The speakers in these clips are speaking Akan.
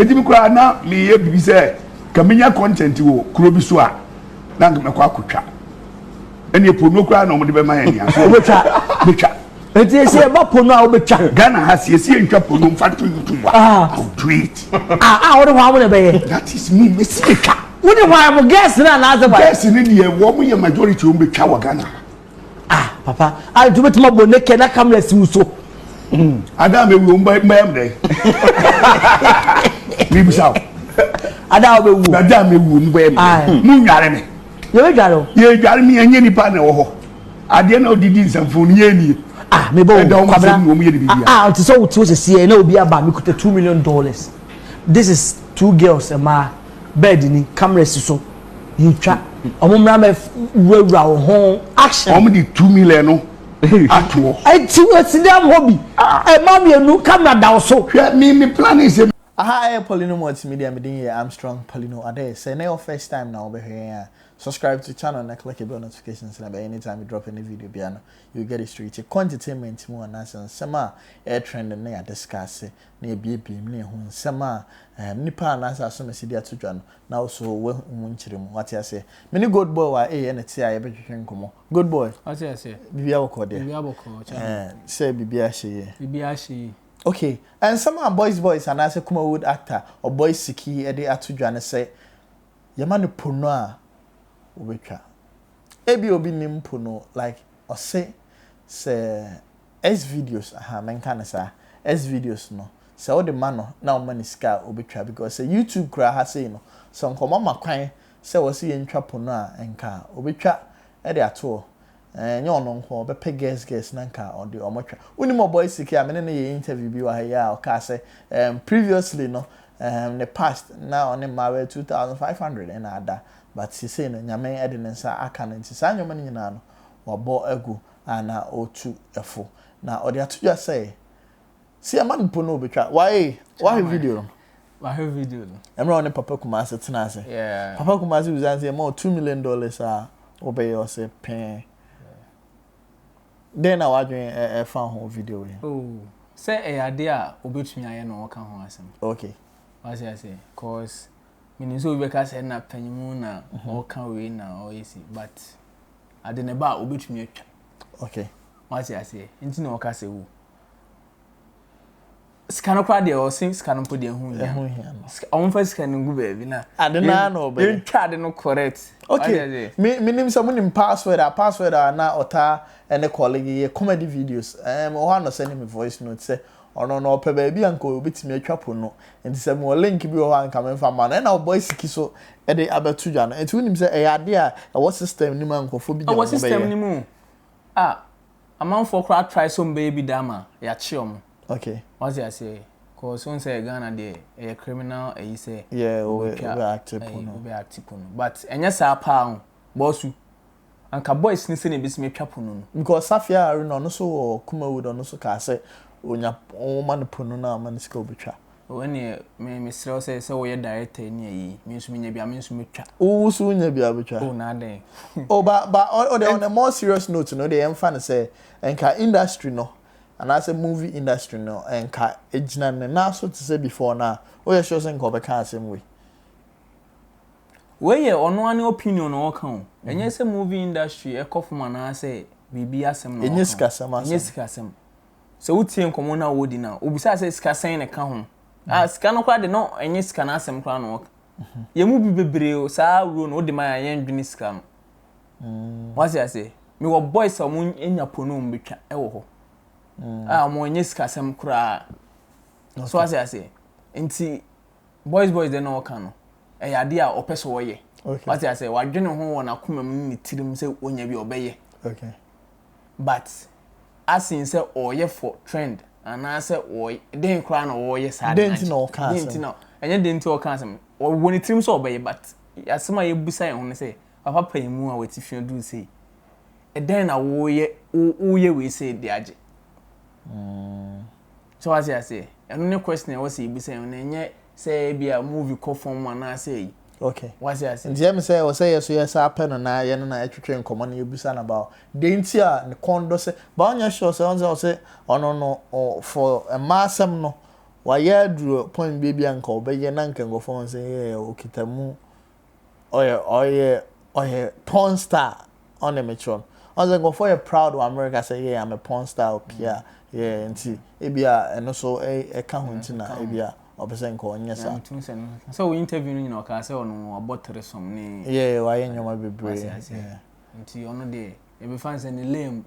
edi mi kura na me ye bibi say kamenya content wo kuro bi so a na ngam akotwa ene pono kura na omde be ma ya so betwa enti ese ba pono a obetwa Ghana has ese ntwa pono mfa to YouTube I'll do it what do I be that is me betwa what do I am guess na as guess ni de wo mo ye majority o betwa wa Ghana papa I do bet ma boneke na camera si so ada me wo mbam dey mi bisao ada obewu ada me wo mbam mu nware me ye dware me anye nipa na wo ho ade na odidi nsamfo ni ani me bo kwabra mu ye bibia it so what was see na obi aba me kuta $2 million. This is 2 girls and my bed ni camera si so you twa omumra me wura wo ho action omdi 2 million no atwo I see them hobby mama enu camera da so me plan is Hi, Poleeno Multimedia. I'm strong Poleeno. Ade say na your first time now over here. Subscribe to the channel and click the bell notifications so that anytime we drop any video biano, you get it straight. Entertainment more and sama air trend and na discuss near BB me hun sama nipa na so me see there to join. Now so we munchirim what I say. Many good boy wa and ti I be twetwen komo. Good boy. What I say? Bibia woko there. Bibia woko. Say bibia hye. Bibia hye. Okay, and some boys and I say Kumawood actor or boys siki ede atudwa say yamanu pono a obetwa ebi obi nim pono like or say S videos men kind sa S videos no say all the man no na money scar obetwa because say YouTube kra ha say no so nkoma makwan say wo say yentwa pono a enka obetwa ede ato nyo no nko be pe guess na nka on the omotwa uni mo boys siki a me ne ye interview bi wa ya o ka say previously no the past now on my 2,500 and ada but she say no nyame edenensa aka na nti sa nyoma nyina no wabo agu ana otu efo na odi atudwa say see a man pono betwa why video no emra on papa kumase tena say yeah papa kumase uzan say more $2 million obey or say pen then I was doing a fan video. Oh, say a idea obetumi aye no waka ho asem. Okay. What I say? Cause meaning so we ka say na panyimu na waka we na o yesi but ade ne ba obetumi atwa. Okay. What I say? Nti na waka say wo. Scan kwa de o sing scan po de hu ya. On fa scan ngu baby na. Ade na no be. You try de no correct. Okay. Me nim some nim password na ota and colleague comedy videos. O no send me voice note say ono no pe baby anko obetimi atwa po no. Enti say mo link bi o han ka me fa ma na boys kiso e de abetu dwa no. Enti unim say e ade a what system nim ankofo bi dey. What system nim? Amount for crowd try some baby dama ya chiom. Okay. What I say? Cause one say Ghana dey a criminal e say yeah, we active pono. We active pono. But enya sa pa bossu. Anka boys ni say na bisime twa pono no. Because Safia are no so Kumawood no so ka say onya o man pono na man sika obetwa. When me srɛ say we director ni yi me nso nya bia me nso metwa. O so nya bia betwa. Oh na den. Oh but on a more serious note no dey emfa say enka industry no and as a movie industry no enka ejina na so to say before na o ye sure say enka obeka asem we ye ono ani opinion no kan enye say movie industry e kofuma na say bibi asem no enye sika asem so utie nkomo na wodi na obisa say sika sen ne ka ho sika no kwa de no enye sika na asem kwa no ye mu bi bebre o sa ro no de ma ye ndwini sika no what I say me wo boys amun enya pono mbetwa e wo ho mo enye sika asem kura so what I say enti boys de no ka no e ade a opeso wo ye what I say wadwene ho wona komam ni tirim say onya bi obeye okay but asin say oye for trend and I say oy den kra na oye sad denti no ka denti no enye denti o ka asem woni tirim so obeye but asema ye busa ye ho say papa payimu a wati do say e den na woye we say de age so what I say eno ne question was say busa ye enye say be a movie call from one na say okay what I say nti say o say yes happen na ye na etwetwe nkomo na yebusa na about denti ne kondo say ba onya sure say on say ono no for a massam no waya duro point baby anka obeye na nka ngofo say yeah okitamu oye porn star on the metron. I was like, for a proud of America, say, yeah, I'm a porn star up here. Yeah, and see, ebia, and also a countina, ebia, or person calling yes. So we interviewing, you know, can say on about some yeah, why in your baby? Yeah, until on a day, if you find any lame,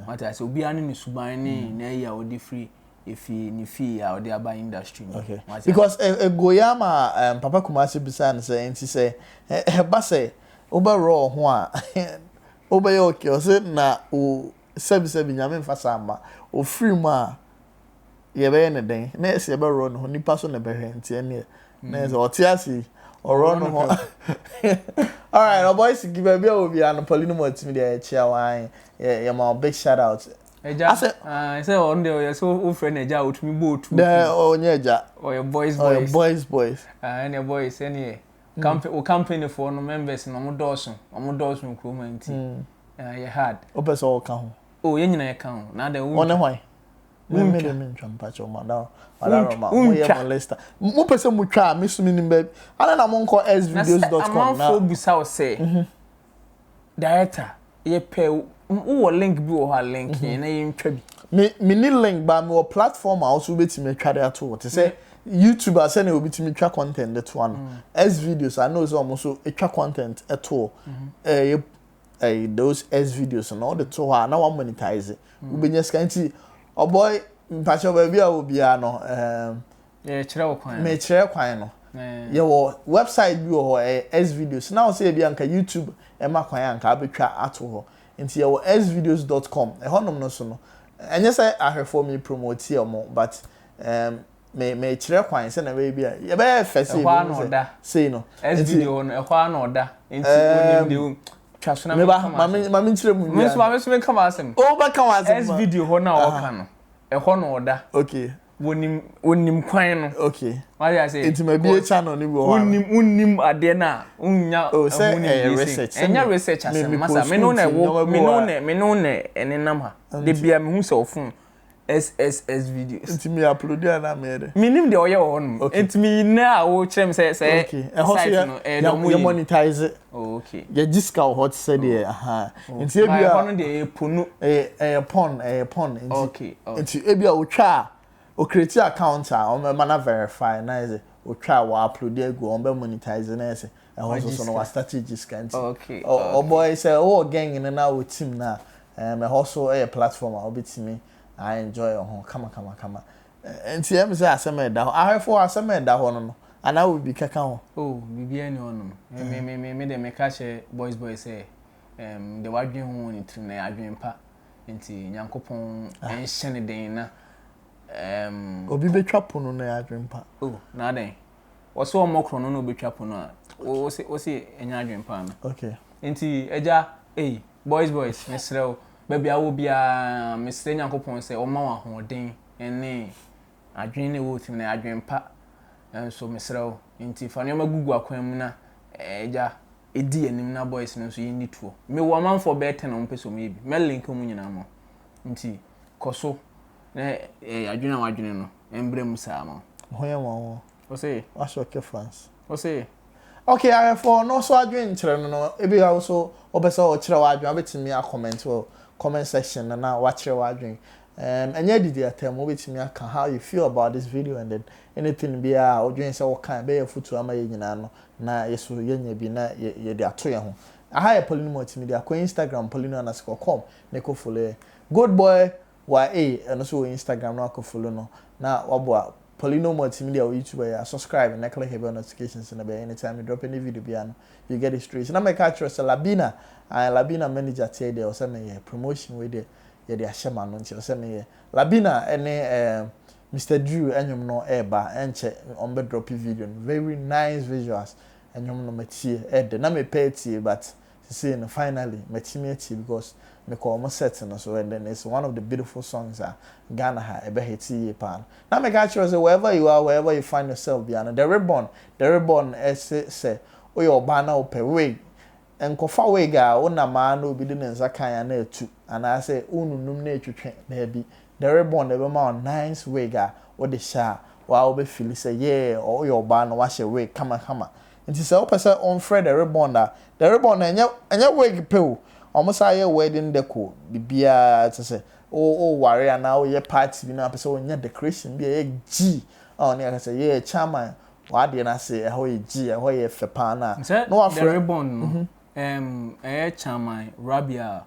what I say, be an in Subani, nay, I would be free if he fee out there by industry. Okay, because a Goyama, Papa Kumasi Bisan say, and she say, Basse, overall, one. Obey okay, o say na o sebi nyame fa sama o free ma ye be ne den na ese be ro no nipa so na be hwe ntie ne na ese o ti asi o ro no ho. All right, our boys give a bit of you and Poleeno Multimedia chia wan yeah my big shout out. I say on there so friend eja otumi boat. The onye eja or your boys and your boys any company for no members no mo dawson nkroma nti you had opese all kan oh ye nyina ye kan na da one why me ntwampa cho madam mo ye molesta mo pese mo twa me sumi nim ba ana na mo nko svideos.com na am busa o say director ye pe wo link bi wo ha link na ye ntwa bi me ni link ba me wo platform also betime twa there to what say YouTube I say na obi timi twa content that one S videos I know so almost a twa content at all those S videos and all the to na one monetize it we be just kanti oh boy mpacho ba bia obi a no yeah kire wo kwan me kire kwan no yeah wo website bi wo S videos now say bia nka YouTube e ma kwan anka abetwa ato ho nti yeah wo svideos.com e honom no so no enye say ahwefo me promote here mo but me kire kwan se na we bia ye be fese say no S video no e kwa na oda nti onim de twasona me mama kire mu me so me kama asem o ba kama asem S video ho na o ka no e ho na oda okay wonim kwan no okay why I say it may be a channel ni wo wonim ade na unya research enya research asem masa me no na enenam ha de bia me hu se ofun S videos intimi upload ya na me de minim de oye wo no intimi na wo kirem say okay site no you monetize it okay ya discount hot say de inti ebia hono de ponu pon okay inti ebia wo twa o create account o me na verify na is o twa wo upload ya go on be monetize na ese so no strategies kan okay o boy say o gang in na wo team na me also a platform a obetimi I enjoy ho kama enti em say asem da ho ahefo asem da ho no and I will be kaka ho oh bibia ni ono me de me ka che boys say de wadwen ho ni trim na adwen pa enti nyankopon enhye ne den na obi betwa pono na adwen pa oh na den wo so omokro no betwa pono a wo se enya adwen pa na okay enti eja boys mesrew baby awo bia mesre nyankopon se o ma wa hoden ene adwen ne wo tim na adwen pa so mesrew enti fa ne magugu akwan mu na eja edi enim na boys no so yini tuo me wo manfo be 10 on peso me bi me link mu nyina mo nti koso na adwen wadwen no embre mu sa ma hoya wo o say ashoke fans o say okay I for no so adwen kire no ebi ga so obesa o kire wadwen abetimi a comment o comment section na watch your wadring and yeah did atem obetimi aka how you feel about this video and then anything be a odwen say what kind be foto ama ye nyina no na yeso yenya bi na ye de ato ye ho aha ye Poleeno Multimedia ko Instagram poleeno_com ne ko follow good boy wa and so Instagram na ko follow no na wabo Poleeno Multimedia or YouTube ya subscribe and click the bell notifications and anytime you drop any video biano you get it straight. So now my catch was Labina and Labina manager today there or some promotion with the ashema no nti or some Labina and Mr. Drew enyum no eba enche on be drop video very nice visuals enyum no metie na me pay but see finally metie because me call almost set no so and then it's one of the beautiful songs that Ghana ha ebe hiti pan. Now me catch you say wherever you are, wherever you find yourself biana the reborn say o your bana o pe way enko fa way ga o na ma na obi de nza kan ya na etu and I say ununum na etwetwe na bi the reborn ebe ma nice way ga o de sha wa wo be feel say yeah or your ba no wa hye wig kama nti say o pese on Fred the ribbon enya wig pe o almost say wedding deco bibia to say o worry na o ye party bi na pese o nya decoration bi e G oh na say yeah chairman wa de na say e ho ye G e ho ye fepa na no wa the ribbon chairman Rabia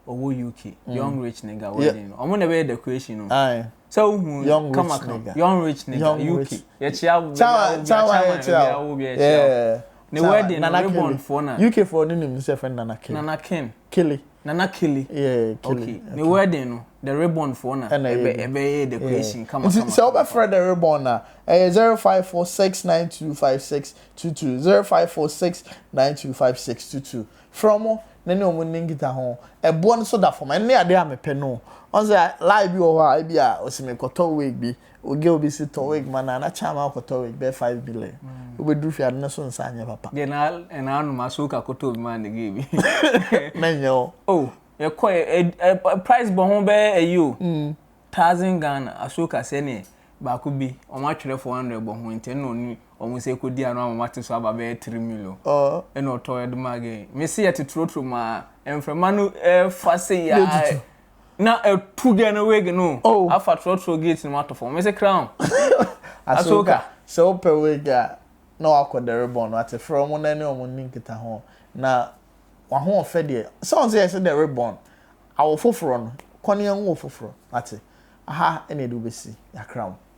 owo UK young rich nigga wedding omo na be decoration no aye so who young rich nigga UK ye chia yeah the wedding na ribbon for na UK for ni nim say friend Nana Kelly yeah Kelly okay the wedding no the ribbon for na ebe decoration come so over for the ribbon na 0546925622 0546925622 from nene omo ningita ho ebo no so da for me ne ade amepe no on say live bi o ha bi a osime koto wig bi oge obi si to wig mana na chama koto wig be 5 billion obedu fi ade no so nsanya papa de na anu masoka koto bi man ge bi menyo oh ye ko price bo ho be ayo 1000 Ghana asoka se ne ba ko bi o ma twere 400 bo ho ente no ni omo se ko di anu amate so aba be 3 million e no to eduma ge me se yet trotro ma enfrema no fase ya na tu ge na wege no afa trotro gate no matter for me se crown asoka so per wege na akọ the ribbon at from na ne omo ninkita ho na wa ho ofe de so say the ribbon awo foforo no kone en wo foforo ate aha ene de obesi ya crown